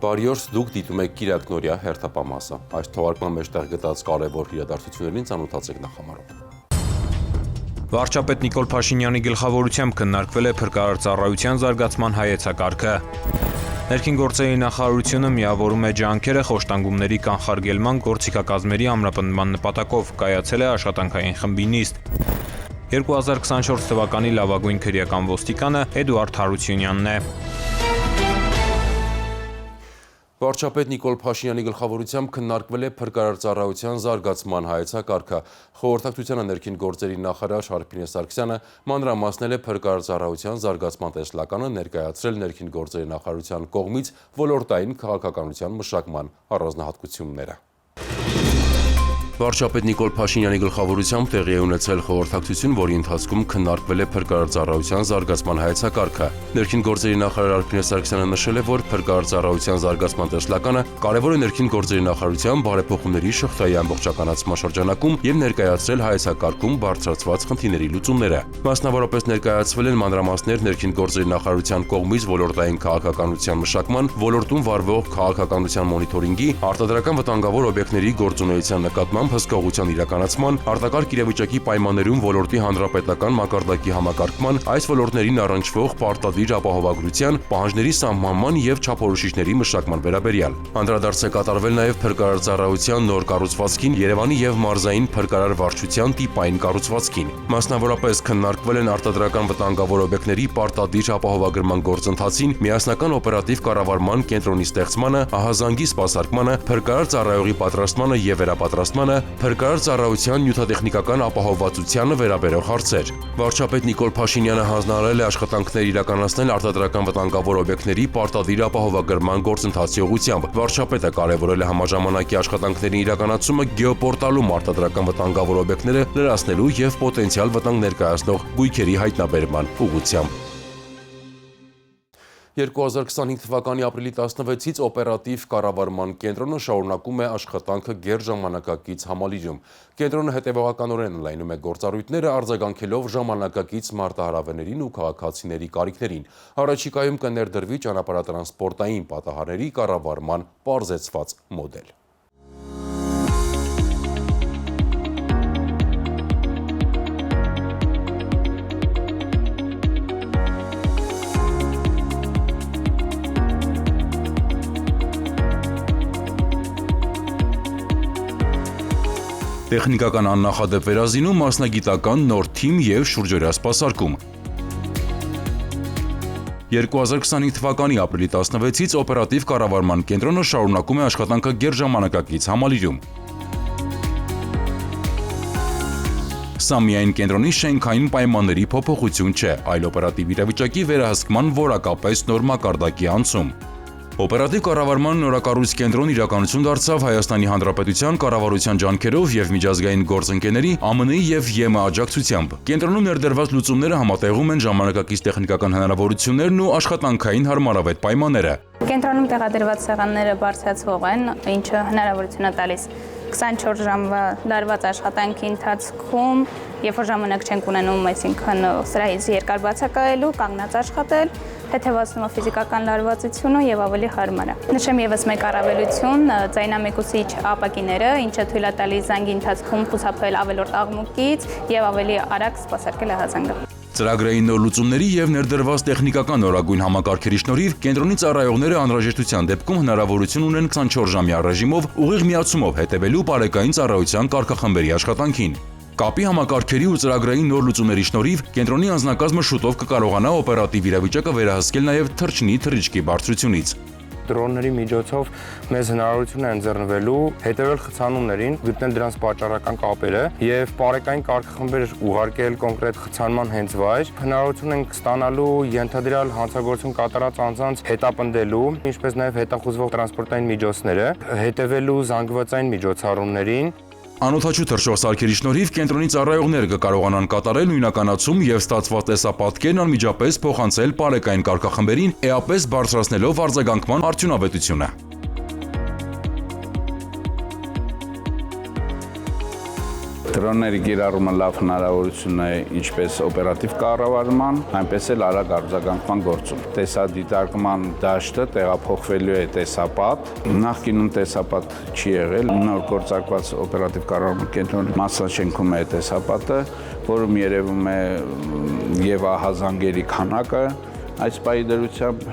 Բարի օր, դուք դիտում եք Կիրակ Նորյա հերթապամասը։ Այս թողարկման մեջ տեղ գտած կարևոր իրադարձություններին ծանոթացեք նախամարով։ Վարչապետ Նիկոլ Փաշինյանի գլխավորությամբ քննարկվել է փրկարար ծառայության զարգացման հայեցակարգը։ Ներքին գործերի նախարարությունը միավորում է ջանքերը խոշտանգումների կանխարգելման գործիքակազմերի ամրապնդման նպատակով, կայացել է աշխատանքային խմբի նիստ։ 2024 թվականի լավագույն քրեական ոստիկանը Էդուարդ Հարությունյանն է։ Վարչապետ Նիկոլ Փաշինյանի գլխավորությամբ քննարկվել է փրկարար ծառայության զարգացման հայեցակարգը։ Խորհրդակցությանը ներքին գործերի նախարար Հարփինե Սարգսյանը մանրամասնել է փրկարար ծառայության զարգացման տեսլականը, ներկայացրել ներքին գործերի նախարարության կողմից ոլորտային քաղաքականության մշակման առանձնահատկությունները։ Վարչապետ Նիկոլ Փաշինյանի գլխավորությամբ տեղի է ունեցել խորհրդակցություն, որի ընթացքում քննարկվել է փրկարար ծառայության զարգացման հայեցակարգը։ Ներքին գործերի նախարար Հարփինե Սարգսյանը նշել է, որ փրկարար ծառայության զարգացման տեսլականը կարևոր է ներքին գործերի նախարարության բարեփոխումների շղթայի ամբողջականացման շրջանակում եւ ներկայացրել հայեցակարգում բարձրացված խնդիրների լուծումները։ Մասնավորապես ներկայացվել են մանրամասներ ներքին գործերի նախարարության կողմից ոլորտային քաղաքականության մշակման, ոլորտում վարվող քաղաքականության մոնիթորինգի, արտադրական վտանգավոր օբյեկտների գործունեության նկատմամբ հսկողության իրականացման, արտակարգ իրավիճակի պայմաններում ոլորտի հանրապետական մակարդակի համակարգման, այս ոլորտներին առնչվող պարտադիր ապահովագրության, պահանջների սահմանման եւ չափորոշիչների մշակման վերաբերյալ։ Անդրադարձ է կատարվել նաեւ փրկարար ծառայության նոր կառուցվածքին, Երևանի եւ մարզային փրկարար վարչության տիպային կառուցվածքին։ Մասնավորապես քննարկվել են արտադրական վտանգավոր օբյեկտների պարտադիր ապահովագրման գործընթացին, միասնական օպերատիվ կառավարման կենտրոնի ստեղծմանը, ահազանգի սպասարկմանը, փրկարար ծառայողի պատրաստմանը եւ վերապատրաստմանը, փրկարար ծառայության նյութատեխնիկական ապահովվածությանը վերաբերող հարցեր։ Վարչապետ Նիկոլ Փաշինյանը հանձնարարել է աշխատանքներ իրականացնել արտադրական վտանգավոր օբյեկտների պարտադիր ապահովագրման գործընթացի ուղղությամբ։ Վարչապետը կարևորել է համաժամանակի աշխատանքների իրականացումը գեոպորտալում արտադրական վտանգավոր օբյեկտները լրացնելու եւ պոտենցիալ վտանգ ներկայացնող գույքերի հայտնաբերման ուղղությամբ։ 2025 թվականի ապրիլի 16-ից օպերատիվ կառավարման կենտրոնը շարունակում է աշխատանքը գերժամանակակից համալիրում։ Կենտրոնը հետևողականորեն ընդլայնում է գործառույթները, արձագանքելով ժամանակակից մարտահրավերներին ու քաղաքացիների կարիքներին։ Առաջիկայում կներդրվի ճանապարհատրանսպորտային պատահարների կառավարման պարզեցված մոդել։ Տեխնիկական աննախադեպ վերազինում, մասնագիտական նոր թիմ եւ շուրջօրյա սպասարկում։ 2025 թվականի ապրիլի 16-ից օպերատիվ կառավարման կենտրոնը շարունակում է աշխատանքը գերժամանակակից համալիրում։ Սա միայն կենտրոնի շենքային պայմանների փոփոխություն չէ, այլ օպերատիվ իրավիճակի վերահսկման որակապես նոր մակարդակի անցում։ Օպերատիվ կառավարման նորակառույց կենտրոնը իրականություն դարձավ Հայաստանի Հանրապետության կառավարության ջանքերով եւ միջազգային գործընկերների ԱՄՆ-ի եւ ԵՄ աջակցությամբ։ Կենտրոնում ներդրված լուծումները համատեղում են ժամանակակից տեխնիկական հնարավորություններն ու աշխատանքային հարմարավետ պայմանները։ Կենտրոնում տեղադրված սեղանները բարձրացվող են, ինչը հնարավորություն է տալիս 24 ժամվա լարված աշխատանքի ընթացքում, երբ որ ժամանակ չենք ունենում, այսինքն սրահից երկար բացակայելու, կանգնած աշխատել, թեթևացնում է ֆիզիկական լարվածությունը եւ ավելի հարմար է։ Նշեմ եւս մեկ առավելություն՝ ձայնամեկուսիչ ապակիները, ինչը թույլ է տալիս զանգի ընթացքում խուսափել ավելորդ աղմուկից եւ ավելի արագ սպասարկել ահազանգը։ Ծրագրային նոր լուծումների եւ ներդրված տեխնիկական նորագույն համակարգերի շնորհիվ կենտրոնի ծառայողները անհրաժեշտության դեպքում հնարավորություն ունեն 24-ժամյա ռեժիմով ուղիղ միացումով հետևելու բարեկային ծառայության կարգախմբերի աշխատանքին։ Կապի համակարգերի ու ծրագրային նոր լուծումների շնորհիվ կենտրոնի անձնակազմը շուտով կկարողանա օպերատիվ իրավիճակը վերահսկել նաեւ թռչնի թռիչքի բարձրությունից։ Դրոնների միջոցով մեզ հնարավորություն է ընձեռնվելու հետևել խցանումներին, գտնել դրանց պատճառական կապերը եւ բարեկային կարգախմբեր ուղարկել կոնկրետ խցանման հենց վայր։ Հնարավորություն ենք ստանալու ենթադրյալ հանցագործություն կատարած անձանց հետապնդելու, ինչպես նաեւ հետախուզվող տրանսպորտային միջոցները, հետևելու զանգվածային միջոցառումներին։ Անօդաչու թռչող սարքերի շնորհիվ կենտրոնի ծառայողները կկարողանան կատարել նույնականացում եւ ստացված տեսապատկերն անմիջապես փոխանցել բարեկային կարգախմբերին, էապես բարձրացնելով արձագանքման արդյունավետությունը։ Դրոնների կիրառումը լավ հնարավորություն է ինչպես օպերատիվ կառավարման, այնպես էլ արագ արձագանքման գործում։ Տեսադիտարկման դաշտը տեղափոխվելու է տեսապատ։ Նախկինում տեսապատ չի եղել, նոր գործարկված օպերատիվ կառավարման կենտրոնի մասնաշենքում է տեսապատը, որում երևում է եւ ահազանգերի քանակը։ Այս պահի դրությամբ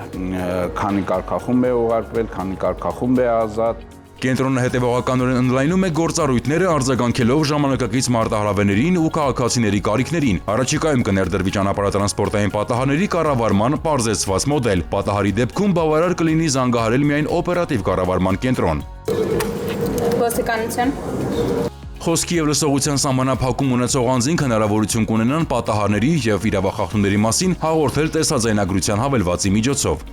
քանի կարգախումբ է ուղարկվել, քանի կարգախումբ է ազատ։ Կենտրոնը հետևողականորեն ընդլայնում է գործառույթները արձագանքելով ժամանակակից մարտահրավերներին ու քաղաքացիների կարիքներին։ Առաջիկայում կներդրվի ճանապարհատրանսպորտային պատահարների կառավարման պարզեցված մոդել։ Պատահարի դեպքում բավարար կլինի զանգահարել միայն օպերատիվ կառավարման կենտրոն։ Ոստիկանություն։ Խոսքի եւ լսողության սահմանափակում ունեցող անձինք հնարավորություն կունենան պատահարների եւ իրավախախտումների մասին հաղորդել տեսաձայնագրության հավելվածի միջոցով։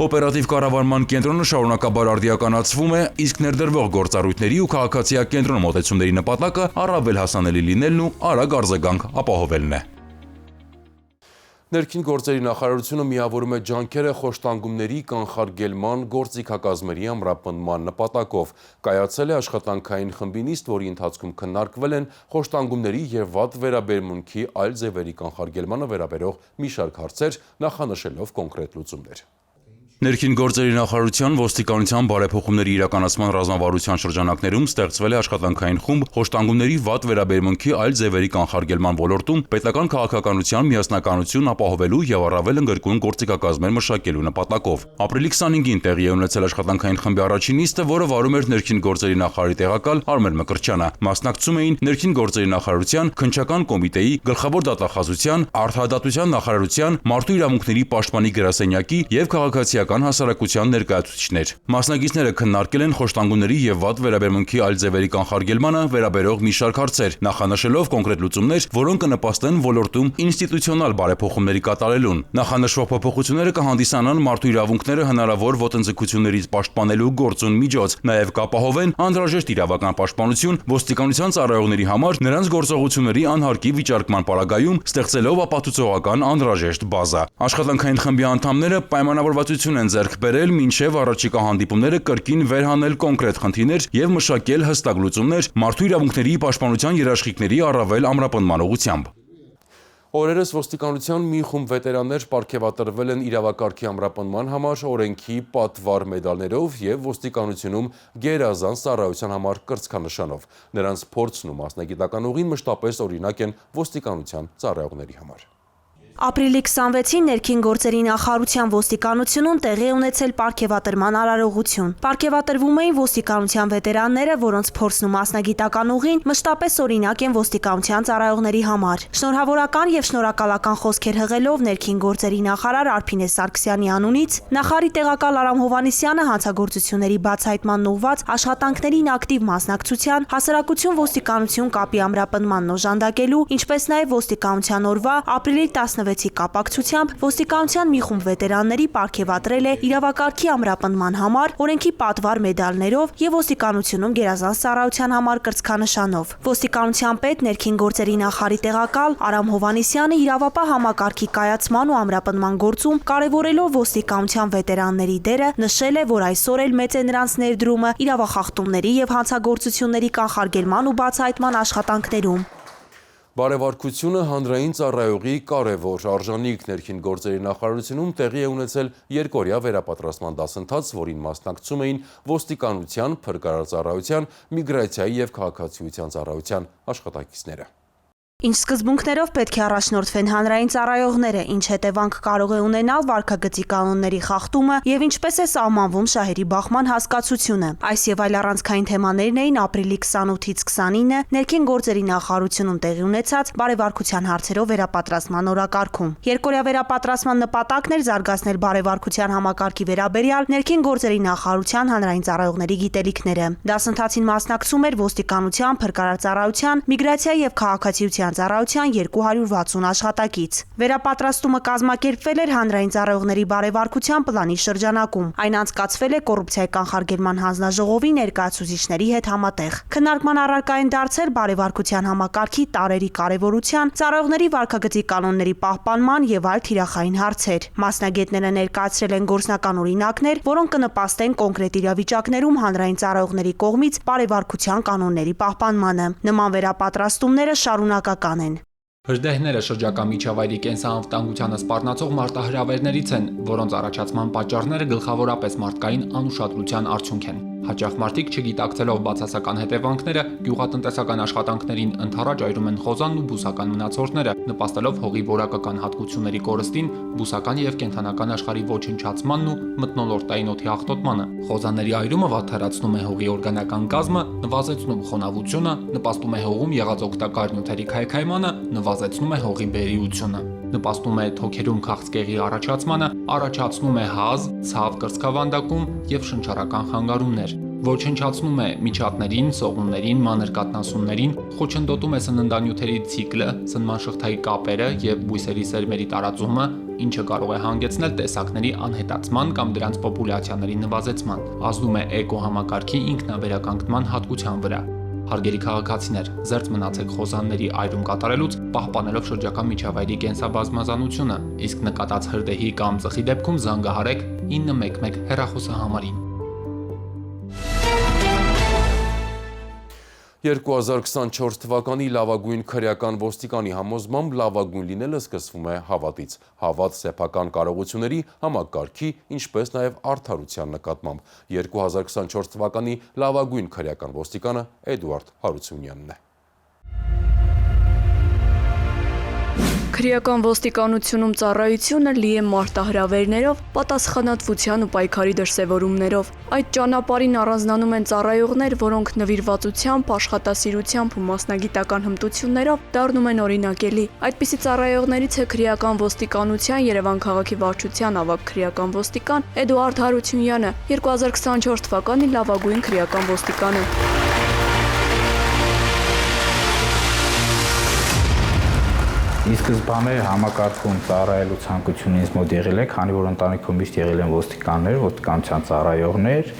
Օպերատիվ կառավարման կենտրոնը շարունակաբար արդիականացվում է, իսկ ներդրվող գործառույթների ու քաղաքացիակենտրոն մոտեցումների նպատակը առավել հասանելի լինելն ու արագ արձագանք ապահովելն է։ Ներքին գործերի նախարարությունը միավորում է ջանքերը խոշտանգումների կանխարգելման գործիքակազմերի ամրապնդման նպատակով։ Կայացել է աշխատանքային խմբի նիստ, որի ընթացքում քննարկվել են խոշտանգումների եւ վատ վերաբերմունքի այլ ձևերի կանխարգելմանը վերաբերող մի շարք հարցեր, նախանշելով կոնկրետ լուծումներ։ Ներքին գործերի նախարարության ոստիկանության բարեփոխումների իրականացման ռազմավարության շրջանակներում ստեղծվել է աշխատանքային խումբ խոշտանգումների վատ վերաբերմունքի այլ ձևերի կանխարգելման ոլորտում պետական քաղաքականության միասնականություն ապահովելու եւ առավել ընդգրկուն գործիքակազմեր մշակելու նպատակով։ Ապրիլի 25-ին տեղի է ունեցել աշխատանքային խմբի առաջին նիստը, որը վարում էր ներքին գործերի նախարարի տեղակալ Արմեն Մկրտչյանը։ Մասնակցում էին ներքին գործերի նախարարության, քննչական կոմիտեի, գլխավոր դատախազության, արդարադատության նախարարության, մարդու իրավունքների պաշտպանի գրասենյակի եւ քաղաքացիական հասարակության ներկայացուցիչներ։ Մասնակիցները քննարկել են խոշտանգումների եւ վատ վերաբերմունքի այլ ձևերի կանխարգելմանը վերաբերող մի շարք հարցեր, նախանշելով կոնկրետ լուծումներ, որոնք կնպաստեն ոլորտում ինստիտուցիոնալ բարեփոխումների կատարելուն։ Նախանշվող փոփոխությունները կհանդիսանան մարդու իրավունքները հնարավոր ոտնձգություններից պաշտպանելու գործուն միջոց, նաեւ կապահովեն անհրաժեշտ իրավական պաշտպանություն ոստիկանության ծառայողների համար նրանց գործողությունների անհարկի վիճարկման պարագայում, ստեղծելով ապացուցողական անհրաժեշտ բազա։ Աշխատանքային խմբի անդամները պայմանավորվածություն են ձեռք բերել մինչև առաջիկա հանդիպումները կրկին վերհանել կոնկրետ խնդիրներ եւ մշակել հստակ լուծումներ մարդու իրավունքների պաշտպանության երաշխիքների առավել ամրապնդման ուղղությամբ։ Օրերս ոստիկանության մի խումբ վետերաններ պարգևատրվել են իրավակարգի ամրապնդման համար օրենքի պատվար մեդալներով եւ ոստիկանությունում գերազանց ծառայության համար կրծքանշանով։ Նրանց փորձն ու մասնագիտական ուղին մշտապես օրինակ են ոստիկանության ծառայողների համար։ Ապրիլի 26-ին ներքին գործերի նախարարության ոստիկանությունում տեղի է ունեցել պարգևատրման արարողություն։ Պարգևատրվում էին ոստիկանության վետերանները, որոնց փորձն ու մասնագիտական ուղին մշտապես օրինակ են ոստիկանության ծառայողների համար։ Շնորհավորական եւ շնորհակալական խոսքեր հղելով ներքին գործերի նախարար Արփինե Սարգսյանի անունից նախարարի տեղակալ Արամ Հովհաննիսյանը հանցագործությունների բացահայտման ուղղված աշխատանքներին ակտիվ մասնակցության, հասարակություն ոստիկանություն կապի ամրապնդմանն օժանդակելու, ինչպես նաեւ ոստիկանության օրվա ապրիլի 16-ի կապակցությամբ ոստիկանության մի խումբ վետերանների պարգևատրել է իրավակարգի ամրապնդման համար օրենքի պատվար մեդալներով եւ ոստիկանությունում գերազանց ծառայության համար կրծքանշանով։ Ոստիկանության պետ ներքին գործերի նախարարի տեղակալ Արամ Հովհաննիսյանը իրավապահ համակարգի կայացման ու ամրապնդման գործում կարևորելով ոստիկանության վետերանների դերը նշել է, որ այսօր էլ մեծ է նրանց ներդրումը իրավախախտումների եւ հանցագործությունների կանխարգելման ու բացահայտման աշխատանքներում։ Բարևարկությունը հանրային ծառայողի կարևոր արժանիք ներքին գործերի նախարարությունում տեղի է ունեցել երկօրյա վերապատրաստման դասընթաց, որին մասնակցում էին ոստիկանության, փրկարարծառայության, միգրացիայի եւ քաղաքացիության ծառայության աշխատակիցները։ Ինչ սկզբունքներով պետք է առաջնորդվեն հանրային ծառայողները, ինչ հետևանք կարող է ունենալ վարքագծի կանոնների խախտումը եւ ինչպես է սահմանվում շահերի բախման հասկացությունը։ Այս եւ այլ առանցքային թեմաներն էին ապրիլի 28-ից 29-ը ներքին գործերի նախարարությունում տեղի ունեցած բարևարկության հարցերով վերապատրաստման օրակարգում։ Երկօրյա վերապատրաստման նպատակն էր զարգացնել բարևարկության համակարգի վերաբերյալ ներքին գործերի նախարարության հանրային ծառայողների գիտելիքները։ Դասընթացին մասնակցում էր ոստիկանության, փրկարարծառայության, միգրացիայի եւ քաղաքացիության խաղաղության ծառայության 260 աշխատակից։ Վերապատրաստումը կազմակերպվել էր հանրային ծառայողների բարևարկության պլանի շրջանակում։ Այն անցկացվել է կոռուպցիայի կանխարգելման հանձնաժողովի ներկայացուցիչների հետ համատեղ։ Քննարկման առարկա են դարձել բարևարկության համակարգի տարրերի կարևորության, ծառայողների վարքագծի կանոնների պահպանման եւ այլ թիրախային հարցեր։ Մասնագետները ներկայացրել են գործնական օրինակներ, որոնք կնպաստեն կոնկրետ իրավիճակներում հանրային ծառայողների կողմից բարևարկության կանոնների պահպանմանը։ Նման վերապատրաստումները շարունակական են։ Հրդեհները շրջակա միջավայրի կենսանվտանգությանը սպառնացող մարտահրավերներից են, որոնց առաջացման պատճառները գլխավորապես մարդկային անուշադրության արդյունք են։ Հաճախ մարդիկ չգիտակցելով բացասական հետևանքները գյուղատնտեսական աշխատանքներին ընդառաջ այրում են խոզանն ու բուսական մնացորդները, նպաստելով հողի որակական հատկությունների կորստին, բուսական եւ կենդանական աշխարհի ոչնչացմանն ու մթնոլորտային օդի աղտոտմանը։ Խոզաների այրումը վատթարացնում է հողի օրգանական կազմը, նվազեցնում խոնավությունը, նպաստում է հողում եղած օգտակար նյութերի քայքայմանը, նվազեցնում է հողի բերիությունը, նպաստում է թոքերում քաղցկեղի առաջացմանը, առաջացնում է հազ, ցավ կրծքավանդակում եւ շնչառական խանգարումներ, ոչնչացնում է միջատներին, սողուններին, մանր կաթնասուններին, խոչընդոտում է սննդանյութերի ցիկլը, սնման շղթայի կապերը եւ բույսերի սերմերի տարածումը, ինչը կարող է հանգեցնել տեսակների անհետացման կամ դրանց պոպուլյացիաների նվազեցման, ազդում է էկոհամակարգի ինքնավերականգնման հատկության վրա։ Հարգելի քաղաքացիներ, զերծ մնացեք խոզանների այրում կատարելուց, պահպանելով շրջակա միջավայրի կենսաբազմազանությունը, իսկ նկատած հրդեհի կամ ծխի դեպքում զանգահարեք 911 հեռախոսահամարին։ 2024 թվականի լավագույն քրեական ոստիկանի համոզմամբ լավագույն լինելը սկսվում է հավատից, հավատ սեփական կարողությունների, համակարգի, ինչպես նաև արդարության նկատմամբ։ 2024 թվականի լավագույն քրեական ոստիկանը Էդուարդ Հարությունյանն է։ Քրեական ոստիկանությունում ծառայությունը լի է մարտահրավերներով, պատասխանատվության ու պայքարի դրսևորումներով։ Այդ ճանապարհին առանձնանում են ծառայողներ, որոնք նվիրվածությամբ, աշխատասիրությամբ ու մասնագիտական հմտություններով դառնում են օրինակելի։ Այդպիսի ծառայողներից է քրեական ոստիկանության Երևան քաղաքի վարչության ավագ քրեական ոստիկան Էդուարդ Հարությունյանը, 2024 թվականի լավագույն քրեական ոստիկանը։ Ի սկզբանե համակարգում ծառայելու ցանկություն ինձ մոտ եղել է, քանի որ ընտանիքում միշտ եղել են ոստիկաններ, ոստիկանության ծառայողներ,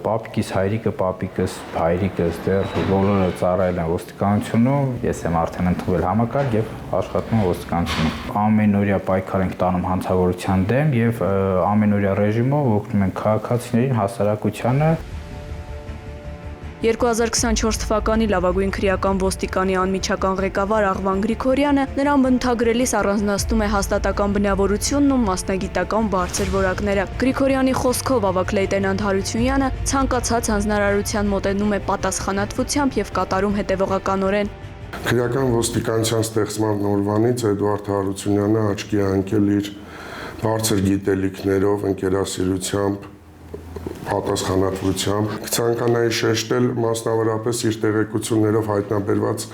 պապիկիս հայրիկը, պապիկս, հայրիկս դեռ բոլորը ծառայել են ոստիկանությունում, ես եմ արդեն ընդունվել համակարգ եւ աշխատում եմ ոստիկանությունում։ Ամենօրյա պայքար ենք տանում հանցավորության դեմ եւ ամենօրյա ռեժիմով օգնում ենք քաղաքացիներին, հասարակությանը։ 2024 թվականի լավագույն քրեական ոստիկանի անմիջական ղեկավար Աղվան Գրիգորյանը նրան բնութագրելիս առանձնացնում է հաստատական բնավորությունն ու մասնագիտական բարձր որակները։ Գրիգորյանի խոսքով ավագ լեյտենանտ Հարությունյանը ցանկացած հանձնարարության մոտենում է պատասխանատվությամբ եւ կատարում հետեւողականորեն։ Քրեական ոստիկանության ստեղծման օրվանից Էդուարդ Հարությունյանը աչքի է ընկել իր բարձր գիտելիքներով, ընկերասիրությամբ, պատասխանատվությամբ, կցանկանայի շեշտել մասնավորապես իր տեղեկություններով հայտնաբերված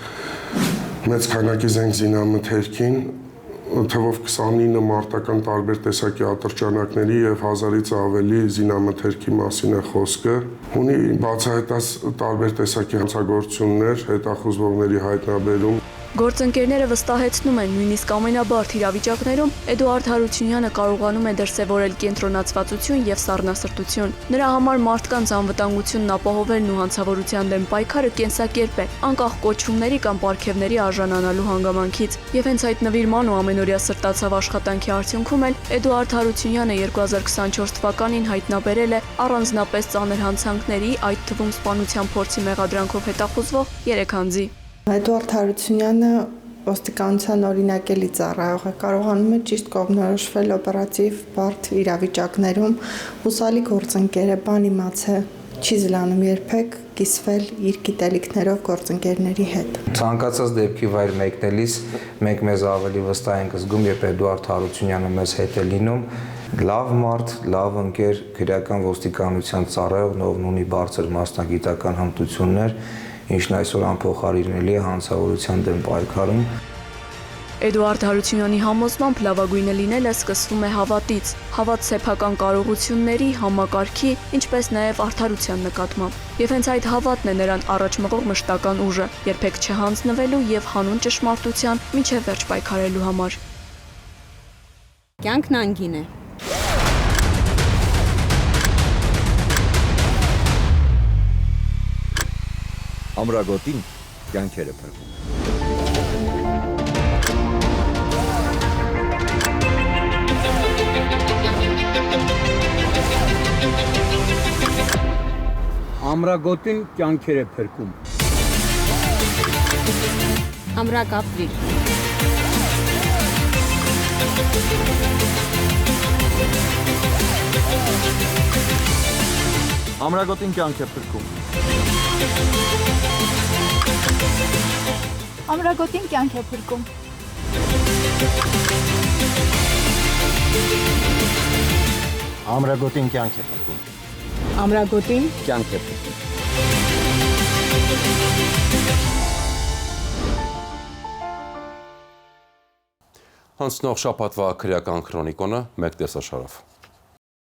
մեծ քանակի զենք զինամթերքին, թվով 29 մարտական տարբեր տեսակի ատրճանակների եւ 1000-ից ավելի զինամթերքի մասին է խոսքը, ունի բացահայտած տարբեր տեսակի հանցագործություններ, հետախուզվողների հայտնաբերում։ Գործընկերները վստահեցնում են, նույնիսկ ամենաբարդ իրավիճակներում Էդուարդ Հարությունյանը կարողանում է դրսևորել կենտրոնացվածություն եւ սառնասրտություն։ Նրա համար մարդկանց անվտանգությունն ապահովելն ու հանցավորության դեմ պայքարը կենսակերպ է, անկախ կոչումների կամ պարգևների արժանանալու հանգամանքից։ Եվ հենց այդ նվիրման ու ամենօրյա սրտացավ աշխատանքի արդյունքում էլ Էդուարդ Հարությունյանը 2024 թվականին հայտնաբերել է առանձնապես ծանր հանցանքների, այդ թվում սպանության փորձի մեղադրանքով հետախուզվող 3 անձի։ Էդուարդ Հարությունյանը ոստիկանության օրինակելի ծառայող է, կարողանում է ճիշտ կողմնորոշվել օպերատիվ բարդ իրավիճակներում, հուսալի գործընկեր է, բան իմաց է, չի զլանում երբեք կիսվել իր գիտելիքներով գործընկերների հետ։ Ցանկացած դեպքի վայր մեկնելիս մենք մեզ ավելի վստահ ենք զգում, երբ Էդուարդ Հարությունյանը մեզ հետ է լինում, լավ մարդ, լավ ընկեր, քրեական ոստիկանության ծառայողն, ով ունի բարձր մասնագիտական հմտություններ, ինչն այսօր անփոխարինելի է հանցավորության դեմ պայքարում։ Էդուարդ Հարությունյանի համոզմամբ լավագույնը լինելը սկսվում է հավատից, հավատ սեփական կարողությունների, համակարգի, ինչպես նաև արդարության նկատմամբ։ Եվ հենց այդ հավատն է նրան առաջ մղող մշտական ուժը, երբեք չհանձնվելու եւ հանուն ճշմարտության մինչև վերջ պայքարելու համար։ Կյանքն անգին է։ Ամրագոտին կյանքերը փրկում։ Ամրագոտին կյանքեր է փրկում։ Ամրակապվիր։ Ամրագոտին կյանք է փրկում։ Ամրագոտին կյանք է փրկում։ Ամրագոտին կյանք է փրկում։ Ամրագոտին կյանք է փրկում։ Հանցնող շաբաթվա քրեական քրոնիկոնը մեկ տեսաշարով։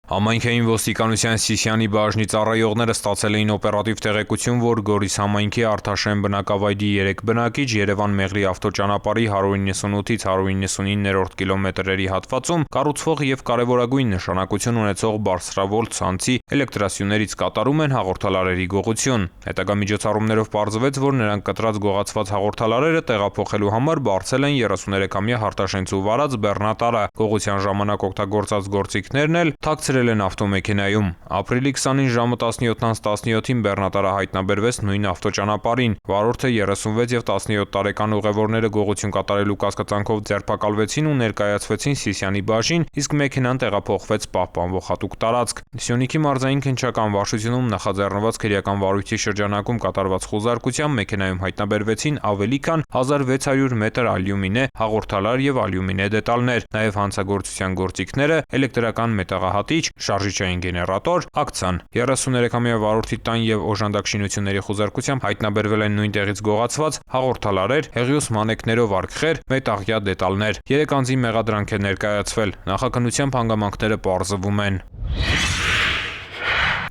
Համայնքային ոստիկանության Սիսիանի բաժնի ծառայողները ստացել էին օպերատիվ տեղեկություն, որ Գորիս համայնքի Արթաշեն բնակավայրի 3 բնակիչ Երևան-Մեղրի ավտոճանապարհի 198-ից 199-րդ կիլոմետրերի հատվածում կառուցվող եւ կարևորագույն նշանակություն ունեցող բարձրավոլտ ցանցի էլեկտրասյուներից կատարում են հաղորդալարերի գողություն։ Հետագա միջոցառումներով պարզվեց, որ նրանք կտրած գողացված հաղորդալարերը տեղափոխելու համար բարձել են 33-ամյա Հարտաշենցու վարած բեռնատարը։ Գողության ժամանակ օգտագործած գործիքներն էլ թաքցրել են ավտոմեքենայում։ Ապրիլի 20-ին ժամը 17:17-ին բեռնատարը հայտնաբերվեց նույն ավտոճանապարհին։ Վարորդը 36 եւ 17 տարեկան ուղևորները գողություն կատարելու կասկածանքով ձերբակալվեցին ու ներկայացվեցին Սիսիանի բաժին, իսկ մեքենան տեղափոխվեց պահպանվող հատուկ տարածք։ Սյունիքի մարզային քննչական վարչությունում նախաձեռնված քրեական վարույթի շրջանակում կատարված խոզարկությամբ մեքենայում հայտնաբերվեցին ավելի քան 1600 մետր ալյումինե հաղորդալար եւ ալյումինե դետալներ, նաեւ հանցագործության գործիքները, էլեկտրական մետաղահատիչ, շարժիչային գեներատոր, ակցան։ 33-ամյա վարորդի տան եւ օժանդակ շինությունների խոզարկությամբ հայտնաբերվել են նույն տեղից գողացված հաղորդալարեր, հեղիոս մանեքներով արգխեր, մետաղյա դետալներ։ 3 անձի մեղադրանք է ներկայացվել։ Նախաքննությամբ հանգամանքները պարզվում են։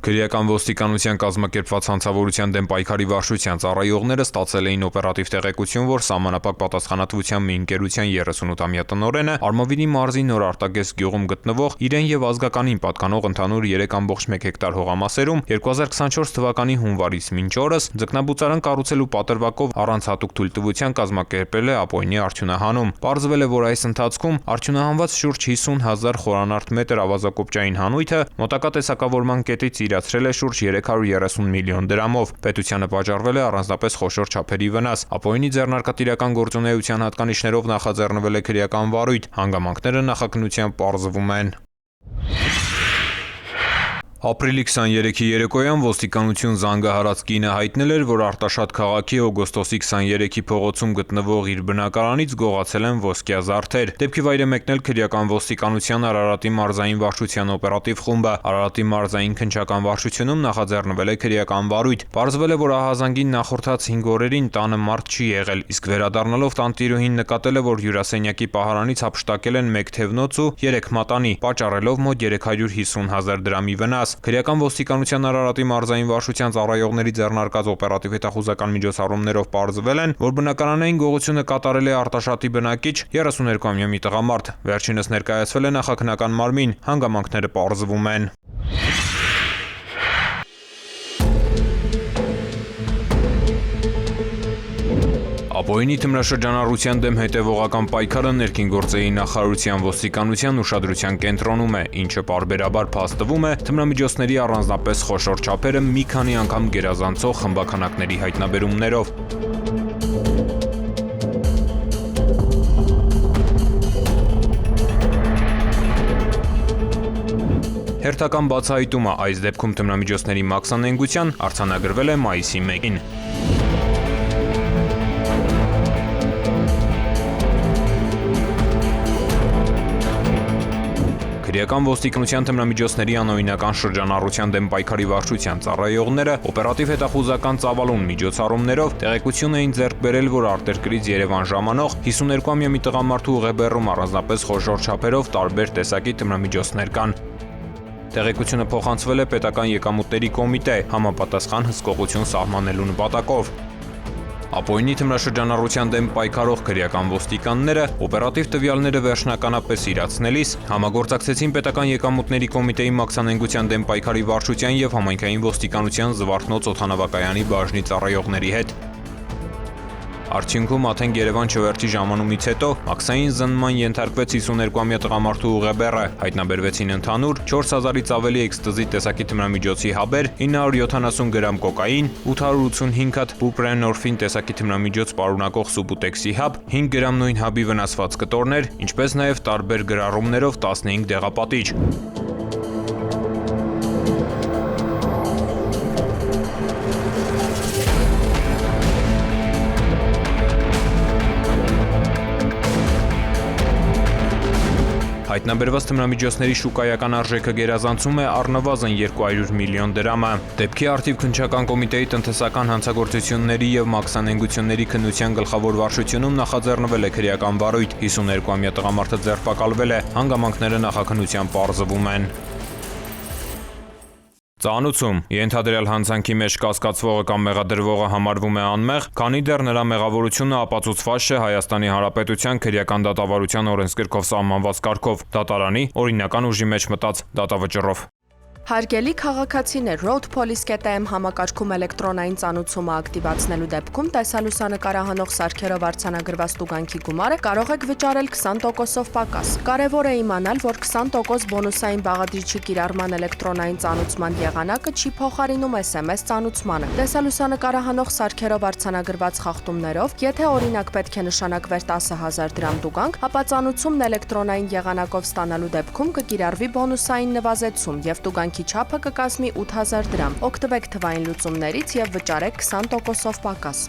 Քրեական ոստիկանության կազմակերպված հանցավորության դեմ պայքարի վարչության ծառայողները ստացել էին օպերատիվ տեղեկություն, որ սահմանապակ պատասխանատվության մի ընկերության 38-ամյա տնօրենը Արմավիրի մարզի Նոր Արտագես գյուղում գտնվող իրեն եւ ազգականին պատկանող ընդհանուր 3.1 հեկտար հողամասերում 2024 թվականի հունվարից մինչ օրս ձկնաբուծարան կառուցելու պատրվակով առանց հատուկ թույլտվության կազմակերպել է ապօրինի արդյունահանում։ Պարզվել է, որ այս ընթացքում արդյունահանված շուրջ 50,000 խորանարդ մետր ավազակոպճային հանույթը մոտակա տեսակավորման կետից իրացրել է շուրջ 330 միլիոն դրամով։ Պետությանը պատճառվել է առանձնապես խոշոր չափերի վնաս։ Ապօրինի ձեռնարկատիրական գործունեության հատկանիշներով նախաձեռնվել է քրեական վարույթ։ Հանգամանքները նախաքննությամբ պարզվում են։ Ապրիլի 23-ի երեկոյան ոստիկանություն զանգահարած կինը հայտնել էր, որ Արտաշատ քաղաքի օգոստոսի 23-ի փողոցում գտնվող իր բնակարանից գողացել են ոսկյա զարդեր։ Դեպքի վայր է մեկնել քրեական ոստիկանության Արարատի մարզային վարչության օպերատիվ խումբը։ Արարատի մարզային քննչական վարչությունում նախաձեռնվել է քրեական վարույթ։ Պարզվել է, որ ահազանգին նախորդած 5 օրերին տանը մարդ չի եղել, իսկ վերադառնալով տանտիրուհին նկատել է, որ հյուրասենյակի պահարանից հափշտակել են 1 թևնոց ու 3 մատանի, պատճառելով մոտ 350,000 դրամի վնաս։ Քրեական ոստիկանության Արարատի մարզային վարչության ծառայողների ձեռնարկած օպերատիվ հետախուզական միջոցառումներով պարզվել են, որ բնակարանային գողությունը կատարել է Արտաշատի բնակիչ 32-ամյա մի տղամարդ։ Վերջինս ներկայացվել է նախաքննական մարմին, հանգամանքները պարզվում են։ Ապօրինի թմրաշրջանառության դեմ հետևողական պայքարը ներքին գործերի նախարարության ոստիկանության ուշադրության կենտրոնում է, ինչը պարբերաբար փաստվում է թմրամիջոցների առանձնապես խոշոր չափերը մի քանի անգամ գերազանցող խմբաքանակների հայտնաբերումներով։ Հերթական բացահայտումը այս դեպքում թմրամիջոցների մաքսանենգության արձանագրվել է մայիսի 1-ին։ Քրեական ոստիկանության թմրամիջոցների անօրինական շրջանառության դեմ պայքարի վարչության ծառայողները օպերատիվ հետախուզական ծավալուն միջոցառումներով տեղեկություն էին ձեռք բերել, որ արտերկրից Երևան ժամանող 52-ամյա մի տղամարդու ուղեբեռում առանձնապես խոշոր չափերով տարբեր տեսակի թմրամիջոցներ կան։ Տեղեկությունը փոխանցվել է պետական եկամուտների կոմիտե համապատասխան հսկողություն սահմանելու նպատակով։ Ապօրինի թմրաշրջանառության դեմ պայքարող քրեական ոստիկանները օպերատիվ տվյալները վերջնականապես իրացնելիս համագործակցեցին պետական եկամուտների կոմիտեի մաքսանենգության դեմ պայքարի վարչության եւ համայնքային ոստիկանության Զվարթնոց օդանավակայանի բաժնի ծառայողների հետ։ Արդյունքում Աթենք-Երևան չվերթի ժամանումից հետո մաքսային զննման ենթարկվեց 52-ամյա տղամարդու ուղեբեռը, հայտնաբերվեցին ընդհանուր 4000-ից ավելի էքստազի տեսակի թմրամիջոցի հաբեր, 970 գրամ կոկային, 885 հատ բուպրենորֆին տեսակի թմրամիջոց պարունակող սուբուտեքսի հաբ, 5 գրամ նույն հաբի վնասված կտորներ, ինչպես նաև տարբեր գրառումներով 15 դեղապատիչ։ Հայտնաբերված թմրամիջոցների շուկայական արժեքը գերազանցում է առնվազն 200 միլիոն դրամը։ Դեպքի առթիվ քննչական կոմիտեի տնտեսական հանցագործությունների եւ մաքսանենգությունների քննության գլխավոր վարչությունում նախաձեռնվել է քրեական վարույթ, 52-ամյա տղամարդը ձերբակալվել է, հանգամանքները նախաքննության պարզվում են։ Ծանուցում ենթադրյալ հանցանքի մեջ կասկածվողը կամ մեղադրվողը համարվում է անմեղ, քանի դեռ նրա մեղավորությունը ապացուցված չէ Հայաստանի Հանրապետության քրեական դատավարության օրենսգրքով սահմանված կարգով, դատարանի օրինական ուժի մեջ մտած դատավճռով։ Հարգելի քաղաքացիներ, Road Police.am համակարգում էլեկտրոնային ծանուցումը ակտիվացնելու դեպքում տեսալուսանկարահանող սարքերով արձանագրված տուգանքի գումարը կարող եք վճարել 20%-ով պակաս։ Կարևոր է իմանալ, որ 20% բոնուսային բաղադրիչի կիրառման էլեկտրոնային ծանուցման եղանակը չի փոխարինում SMS ծանուցմանը։ Տեսալուսանկարահանող սարքերով արձանագրված խախտումներով, եթե օրինակ պետք է նշանակվեր 10000 դրամ տուգանք, ապա ծանուցումն էլեկտրոնային եղանակով ստանալու դեպքում կկիրառվի բոնուսային նվազեցում եւ տուգանքի չափը կկազմի 8000 դրամ։ Օգտվեք թվային լուծումներից եւ վճարեք 20%-ով պակաս։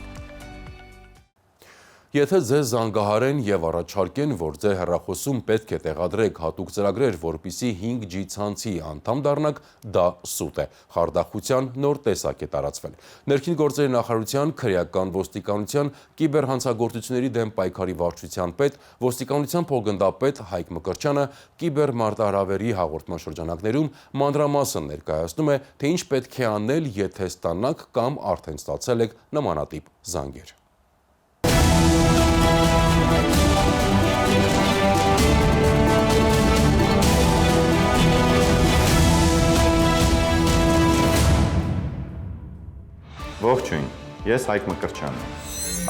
Եթե ձեզ զանգահարեն եւ առաջարկեն, որ ձեր հեռախոսում պետք է տեղադրեք հատուկ ծրագրեր, որպիսի 5G ցանցի անդամ դառնաք, դա սուտ է։ Խարդախության նոր տեսակ է տարածվել։ Ներքին գործերի նախարարության, քրեական ոստիկանության, կիբերհանցագործությունների դեմ պայքարի վարչության պետ, ոստիկանության փոխգնդապետ Հայկ Մկրտչյանը կիբերմարտահրավերի հաղորդման շրջանակներում մանրամասն ներկայացնում է, թե ինչ պետք է անել, եթե ստանաք կամ արդեն ստացել եք նմանատիպ զանգեր։ Ողջույն, ես Հայկ Մկրտչյանն եմ։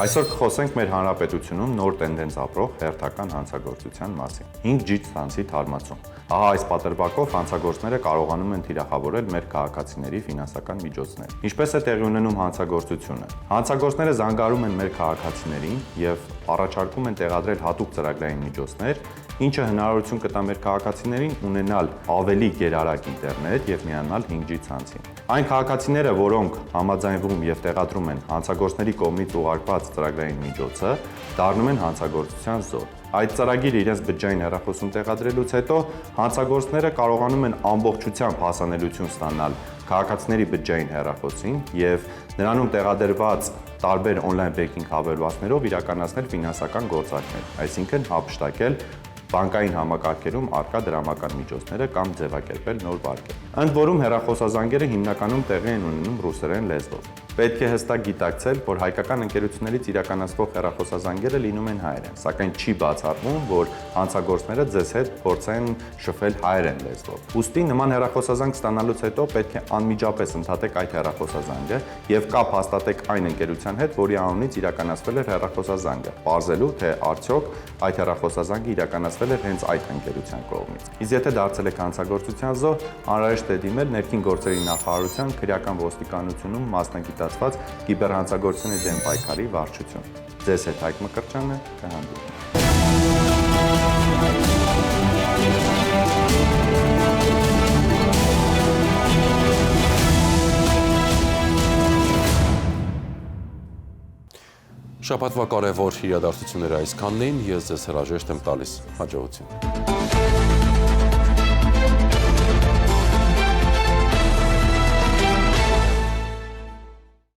Այսօր կխոսենք մեր հանրապետությունում նոր տենդենս ապրող հերթական հանցագործության մասին՝ 5G ցանցի թարմացում։ Ահա այս պատրվակով հանցագործները կարողանում են թիրախավորել մեր քաղաքացիների ֆինանսական միջոցներ։ Ինչպես է տեղի ունենում հանցագործությունը։ Հանցագործները զանգարում են մեր քաղաքացիներին եւ առաջարկում են տեղադրել հատուկ ծրագրային միջոցներ, ինչը հնարավորություն կտա մեր քաղաքացիներին ունենալ ավելի գերարագ ինտերնետ եւ միանալ 5G ցանցին։ Այն քաղաքացիները, որոնք համաձայնվում եւ տեղադրում են հանցագործների կողմից ուղարկված ծրագրային միջոցը, դառնում են հանցագործության զոհ։ Այդ ծրագիրը իրենց բջջային հեռախոսում տեղադրելուց հետո հանցագործները կարողանում են ամբողջությամբ հասանելիություն ստանալ քաղաքացիների բջջային հեռախոսին եւ նրանում տեղադրված տարբեր on-line banking հավելվածներով իրականացնել ֆինանսական գործարքներ, այսինքն հափշտակել բանկային համակարգերում առկա դրամական միջոցները կամ ձևակերպել նոր վարկեր։ Ընդ որում հեռախոսազանգերը հիմնականում տեղի են ունենում ռուսերեն լեզվով։ Պետք է հստակ գիտակցել, որ հայկական ընկերություններից իրականացվող հեռախոսազանգերը լինում են հայերեն, սակայն չի բացառվում, որ հանցագործները ձեզ հետ փորձեն շփվել հայերեն լեզվով։ Ուստի նման հեռախոսազանգ ստանալուց հետո պետք է անմիջապես ընդհատեք այդ հեռախոսազանգը եւ կապ հաստատեք այն ընկերության հետ, որի անունից իրականացվել է հեռախոսազանգը, պարզելու թե արդյոք այդ հեռախոսազանգը իրականացվել է հենց այդ ընկերության կողմից։ Իսկ եթե դարձել եք հանցագործության զոհ, անհրաժեշտ է դիմել ներքին գործերի նախարարության քրեական ոստիկանությունում մասնագիտացված կիբերհանցագործությունների դեմ պայքարի վարչություն։ Ձեզ հետ Հայկ Մկրտչյանն է, կհանդիպենք։ Շաբաթվա կարևոր իրադարձությունները այսքանն էին, ես ձեզ հրաժեշտ եմ տալիս, հաջողություն։